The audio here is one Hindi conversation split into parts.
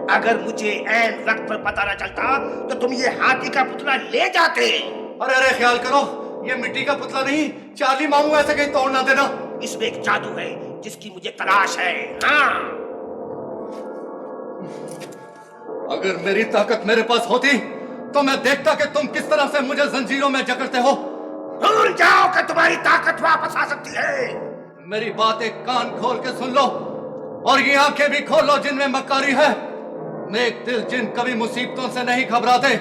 अगर मुझे ऐन वक्त पर पता न चलता तो तुम ये हाथी का पुतला ले जाते। अरे अरे ख्याल करो, ये मिट्टी का पुतला नहीं, चार्ली मामू ऐसे कहीं तोड़ ना देना। इसमें एक जादू है जिसकी मुझे तलाश है। हाँ, अगर मेरी ताकत मेरे पास होती तो मैं देखता कि तुम किस तरह से मुझे जंजीरों में जकड़ते हो। भूल जाओ कि तुम्हारी ताकत वापस आ सकती है। मेरी बात एक कान खोल के सुन लो और ये आंखें भी खोल लो जिनमें मक्कारी है। नेक दिल जिन कभी मुसीबतों से नहीं घबराते।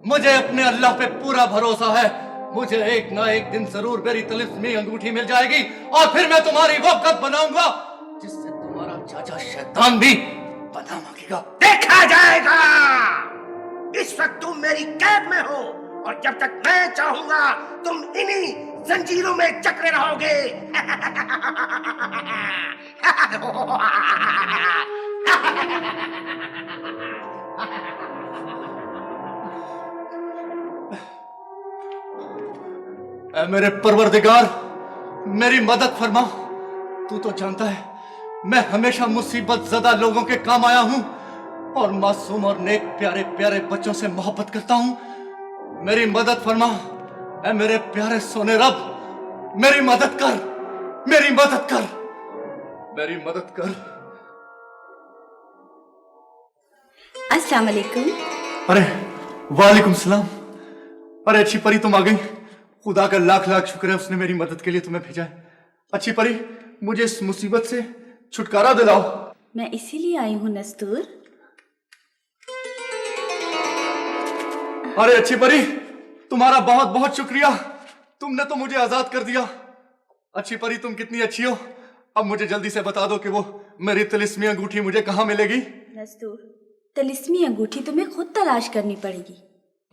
मुझे अपने अल्लाह पे पूरा भरोसा है। मुझे एक ना एक दिन जरूर मेरी तिलिस्मी अंगूठी मिल जाएगी और फिर मैं तुम्हारी वो कद बनाऊंगा जिससे तुम्हारा चाचा शैतान भी बना मांगेगा। देखा जाएगा। इस वक्त तुम मेरी कैद में हो और जब तक मैं चाहूंगा तुम इन्हीं जंजीरों में जकड़े रहोगे। ऐ मेरे परवरदिगार, मेरी मदद फरमा। तू तो जानता है मैं हमेशा मुसीबत ज़दा लोगों के काम आया हूं और मासूम और नेक प्यारे प्यारे बच्चों से मोहब्बत करता हूं। मेरी मदद फरमा। ऐ मेरे प्यारे सोने रब, मेरी मदद कर, मेरी मदद कर, मेरी मदद कर। अस्सलाम वालेकुम। अरे वालेकुम सलाम। अरे अच्छी परी, तुम आ गई। खुदा का लाख लाख शुक्र है, उसने मेरी मदद के लिए तुम्हें भेजा है। अच्छी परी, मुझे इस मुसीबत से छुटकारा दिलाओ। मैं इसीलिए आई हूँ नस्तूर। अरे अच्छी परी, तुम्हारा बहुत बहुत शुक्रिया, तुमने तो मुझे आजाद कर दिया। अच्छी परी, तुम कितनी अच्छी हो। अब मुझे जल्दी से बता दो कि वो मेरी तिलिस्मी अंगूठी मुझे कहाँ मिलेगी। नस्तूर, तिलिस्मी अंगूठी तुम्हें खुद तलाश करनी पड़ेगी।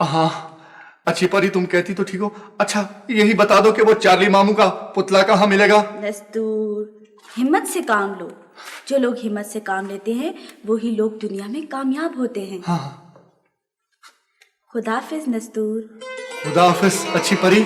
हाँ अच्छी परी, तुम कहती तो ठीक हो। अच्छा यही बता दो कि वो चार्ली मामू का पुतला कहाँ मिलेगा। नस्तूर, हिम्मत से काम लो। जो लोग हिम्मत से काम लेते हैं वही लोग दुनिया में कामयाब होते हैं। हाँ, खुदाफिज नस्तूर। खुदा हाफिज अच्छी परी।